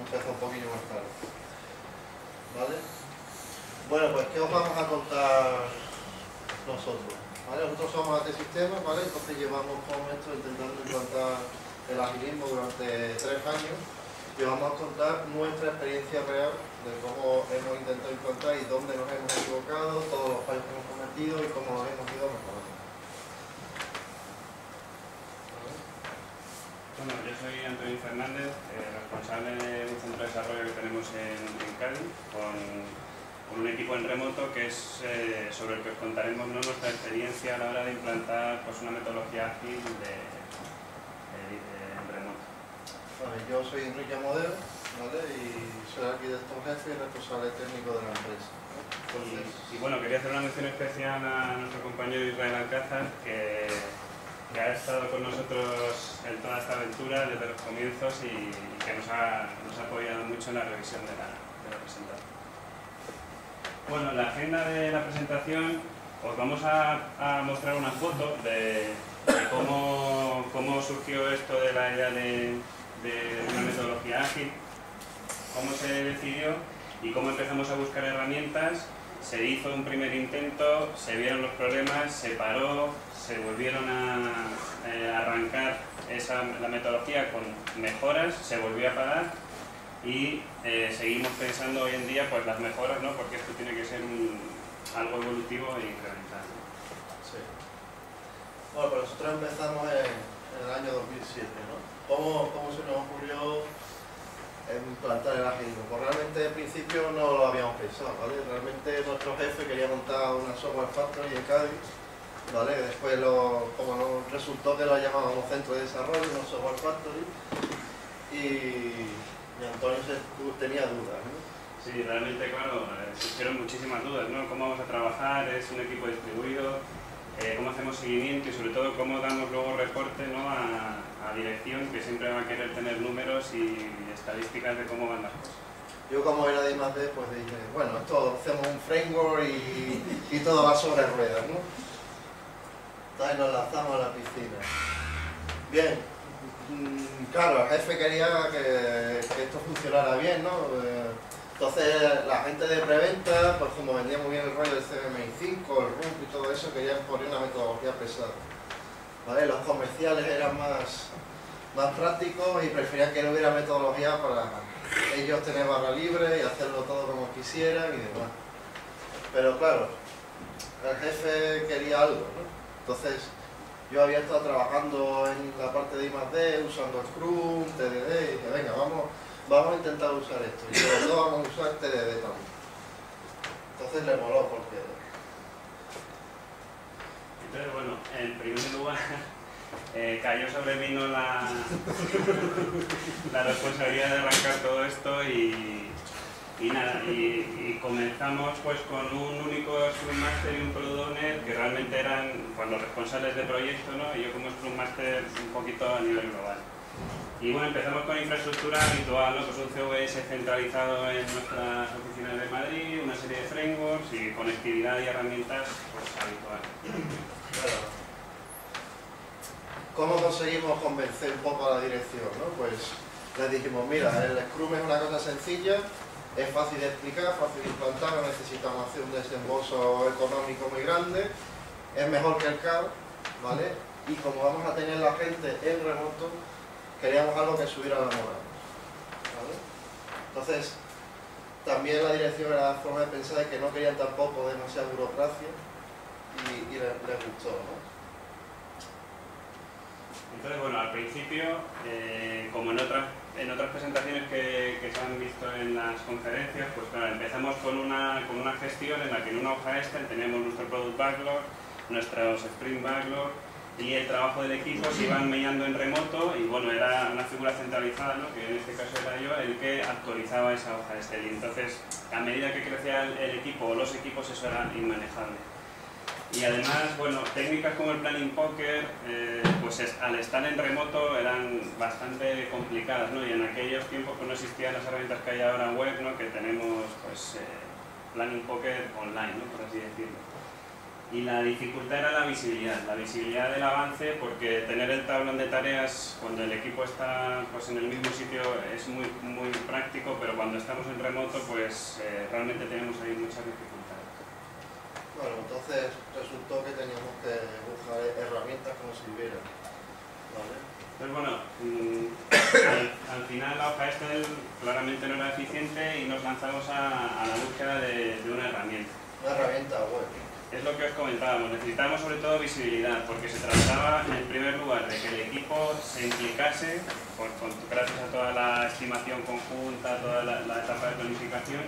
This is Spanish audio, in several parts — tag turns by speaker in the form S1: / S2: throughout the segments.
S1: empezado un poquillo más tarde. ¿Vale? Bueno, pues ¿qué os vamos a contar nosotros? ¿Vale? Nosotros somos AT Sistemas, ¿vale? Entonces llevamos con esto intentando implantar el agilismo durante 3 años y os vamos a contar nuestra experiencia real de cómo hemos intentado implantar y dónde nos hemos equivocado, todos los fallos que hemos cometido y cómo los hemos ido mejorando.
S2: Bueno, yo soy Antonio Fernández, responsable de un centro de desarrollo que tenemos en Cádiz, con un equipo en remoto que es sobre el que os contaremos, ¿no?, nuestra experiencia a la hora de implantar pues, una metodología ágil en remoto.
S1: Vale, yo soy Enrique Modelo, ¿vale? Y soy arquitecto jefe y responsable técnico de la empresa. Entonces...
S2: Y bueno, quería hacer una mención especial a nuestro compañero Israel Alcázar, que ha estado con nosotros en toda esta aventura desde los comienzos y que nos ha apoyado mucho en la revisión de la presentación. Bueno, la agenda de la presentación, os vamos a mostrar una foto de cómo surgió esto de la idea de una metodología ágil, cómo se decidió y cómo empezamos a buscar herramientas. Se hizo un primer intento, se vieron los problemas, se paró, se volvieron a arrancar la metodología con mejoras, se volvió a parar y seguimos pensando hoy en día pues las mejoras, ¿no?, porque esto tiene que ser algo evolutivo e incremental.
S1: Sí. Bueno, pues nosotros empezamos en el año 2007, ¿no? ¿Cómo se nos ocurrió implantar el agilismo? Pues realmente al principio no lo habíamos pensado, ¿vale? Realmente nuestro jefe quería montar una software factory en Cádiz, ¿vale? Después, como nos resultó que lo llamábamos centro de desarrollo, no software factory, y Antonio tenía dudas, ¿no?
S2: Sí, realmente, claro, surgieron muchísimas dudas, ¿no? ¿Cómo vamos a trabajar? ¿Es un equipo distribuido? ¿Cómo hacemos seguimiento? Y sobre todo, ¿cómo damos luego reporte, ¿no?, a dirección, que siempre va a querer tener números y estadísticas de cómo van las cosas?
S1: Yo, como era de I+D, pues dije, bueno, esto hacemos un framework y todo va sobre ruedas, ¿no? Entonces nos lanzamos a la piscina. Bien, claro, el jefe quería que esto funcionara bien, ¿no? Entonces la gente de preventa, pues como vendía muy bien el rollo del CMMI5, el RUP y todo eso, querían poner una metodología pesada. ¿Vale? Los comerciales eran más prácticos y preferían que no hubiera metodología para ellos tener barra libre y hacerlo todo como quisieran y demás. Pero claro, el jefe quería algo, ¿no? Entonces yo había estado trabajando en la parte de I+D, usando Scrum, TDD, y dije, venga, vamos a intentar usar esto, y sobre todo vamos a usar TDD también. Entonces le moló porque...
S2: Entonces, bueno, en primer lugar, cayó sobre mí la responsabilidad de arrancar todo esto y nada, y comenzamos pues con un único Scrum Master y un Product Owner que realmente eran pues, los responsables de proyecto, ¿no? Y yo como Scrum Master un poquito a nivel global. Y bueno, empezamos con infraestructura habitual, ¿no? Pues un CVS centralizado en nuestras oficinas de Madrid, una serie de frameworks y conectividad y herramientas pues habitual.
S1: Claro. ¿Cómo conseguimos convencer un poco a la dirección, ¿no? Pues les dijimos, mira, el Scrum es una cosa sencilla, es fácil de explicar, fácil de implantar, no necesitamos hacer un desembolso económico muy grande, es mejor que el CAD, ¿vale? Y como vamos a tener la gente en remoto, queríamos algo que subiera la moral, ¿vale? Entonces, también la dirección era la forma de pensar de que no querían tampoco demasiada burocracia y les gustó, ¿no?
S2: Entonces, bueno, al principio, como en otras presentaciones que se han visto en las conferencias, pues claro, empezamos con una gestión en la que en una hoja Excel teníamos nuestro Product Backlog, nuestros Sprint Backlog y el trabajo del equipo se iban mediando en remoto y bueno, era una figura centralizada, ¿no?, que en este caso era yo el que actualizaba esa hoja Excel y entonces a medida que crecía el equipo o los equipos eso era inmanejable. Y además, bueno, técnicas como el Planning Poker, pues al estar en remoto eran bastante complicadas, ¿no? Y en aquellos tiempos pues no existían las herramientas que hay ahora web, ¿no?, que tenemos pues Planning Poker online, ¿no?, por así decirlo. Y la dificultad era la visibilidad del avance, porque tener el tablón de tareas cuando el equipo está pues, en el mismo sitio es muy práctico, pero cuando estamos en remoto pues realmente tenemos ahí muchas dificultades.
S1: Bueno, entonces resultó que teníamos que buscar herramientas que nos sirvieran, ¿vale?
S2: Entonces bueno, al final la hoja Excel claramente no era eficiente y nos lanzamos a la búsqueda de una herramienta.
S1: Una herramienta web.
S2: Es lo que os comentábamos, necesitábamos sobre todo visibilidad, porque se trataba en primer lugar de que el equipo se implicase, gracias a toda la estimación conjunta, toda la etapa de planificación,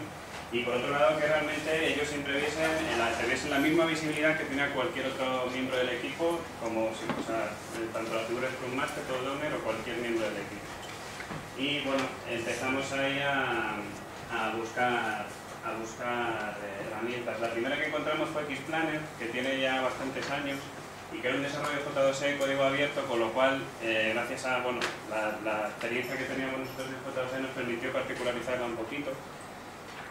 S2: y por otro lado que realmente ellos siempre tuviesen la misma visibilidad que tenía cualquier otro miembro del equipo, como si, tanto la figura de Scrum Master, Product Owner o cualquier miembro del equipo. Y bueno, empezamos ahí a buscar herramientas. La primera que encontramos fue Xplanner, que tiene ya bastantes años y que era un desarrollo de J2E de código abierto, con lo cual, gracias a la experiencia que teníamos nosotros en J2E nos permitió particularizarla un poquito.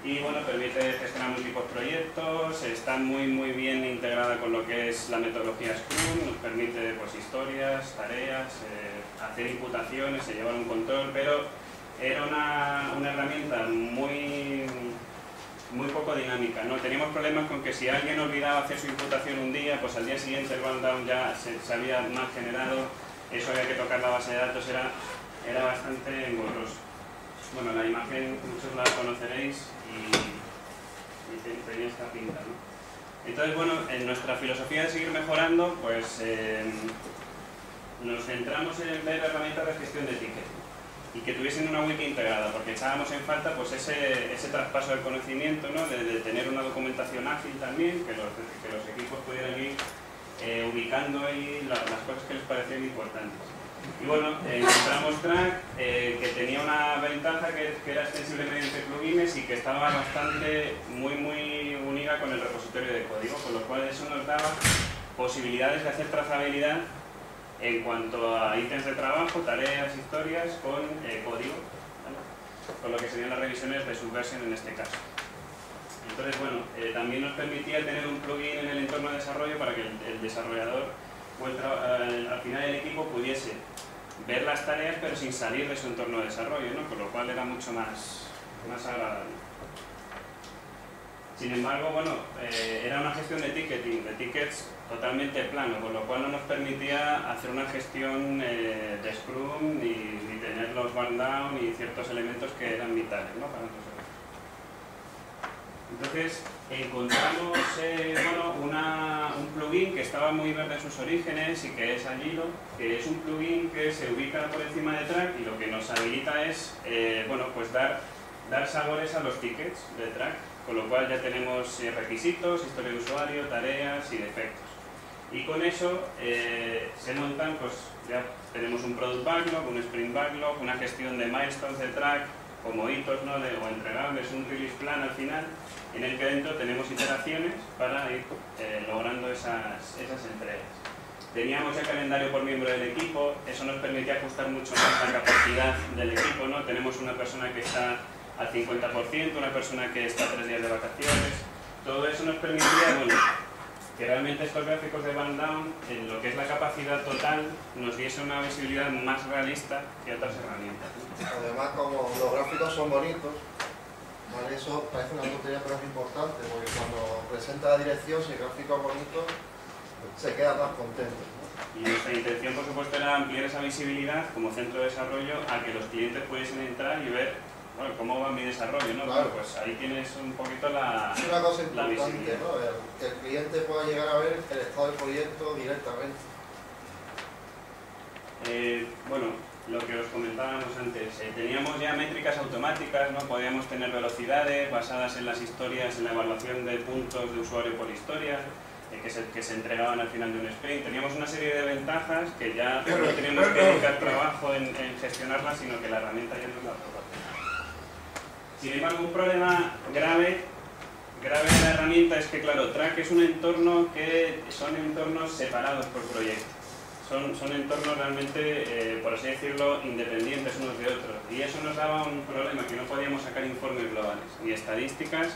S2: Y bueno, permite gestionar múltiples proyectos, está muy bien integrada con lo que es la metodología Scrum, nos permite pues, historias, tareas, hacer imputaciones, llevar un control, pero era una herramienta muy poco dinámica, ¿no? Teníamos problemas con que si alguien olvidaba hacer su imputación un día, pues al día siguiente el rundown ya se había mal generado, eso había que tocar la base de datos, era bastante engorroso. Bueno, la imagen muchos la conoceréis y tenía esta pinta, ¿no? Entonces, bueno, en nuestra filosofía de seguir mejorando, pues nos centramos en ver herramientas de gestión de tickets y que tuviesen una wiki integrada, porque echábamos en falta pues ese traspaso del conocimiento, ¿no? de tener una documentación ágil también, que los equipos pudieran ir ubicando ahí las cosas que les parecían importantes. Y bueno, encontramos Track, que tenía una ventaja que era extensible mediante plugins y que estaba bastante muy unida con el repositorio de código, con lo cual eso nos daba posibilidades de hacer trazabilidad en cuanto a ítems de trabajo, tareas, historias, con código, ¿vale? Con lo que serían las revisiones de subversión en este caso. Entonces, bueno, también nos permitía tener un plugin en el entorno de desarrollo para que el desarrollador o al final el equipo pudiese ver las tareas pero sin salir de su entorno de desarrollo, ¿no? Con lo cual era mucho más agradable. Sin embargo, bueno, era una gestión de ticketing, de tickets totalmente plano, con lo cual no nos permitía hacer una gestión de Scrum ni tener los burn down y ciertos elementos que eran vitales, ¿no? Para nosotros. Entonces encontramos un plugin que estaba muy verde en sus orígenes y que es Agilo, que es un plugin que se ubica por encima de Track y lo que nos habilita es pues dar sabores a los tickets de Track, con lo cual ya tenemos requisitos, historia de usuario, tareas y defectos. Y con eso se montan, pues ya tenemos un product backlog, un sprint backlog, una gestión de milestones de Track, como hitos, ¿no? O entregables, un release plan al final, en el que dentro tenemos iteraciones para ir logrando esas entregas. Teníamos ya calendario por miembro del equipo, eso nos permitía ajustar mucho más la capacidad del equipo, ¿no? Tenemos una persona que está al 50%, una persona que está 3 días de vacaciones, todo eso nos permitía, que realmente estos gráficos de burn down, en lo que es la capacidad total, nos diese una visibilidad más realista que otras herramientas.
S1: Además, como los gráficos son bonitos, ¿vale? Eso parece una tontería, pero es importante, porque cuando presenta la dirección, si el gráfico es bonito, se queda más contento, ¿no?
S2: Y nuestra intención, por supuesto, era ampliar esa visibilidad como centro de desarrollo a que los clientes pudiesen entrar y ver cómo va mi desarrollo, ¿no?
S1: Claro.
S2: Pues ahí tienes un poquito la
S1: Es una cosa importante,
S2: visibilidad,
S1: ¿no? Que el cliente pueda llegar a ver el estado del proyecto directamente.
S2: Lo que os comentábamos antes, teníamos ya métricas automáticas, ¿no? Podíamos tener velocidades basadas en las historias, en la evaluación de puntos de usuario por historia, que se entregaban al final de un sprint. Teníamos una serie de ventajas que ya no teníamos que dedicar trabajo en gestionarlas, sino que la herramienta ya nos la proporciona. Sin embargo, un problema grave de la herramienta es que, claro, Track es un entorno que son entornos separados por proyecto. Son entornos realmente, por así decirlo, independientes unos de otros. Y eso nos daba un problema, que no podíamos sacar informes globales, ni estadísticas,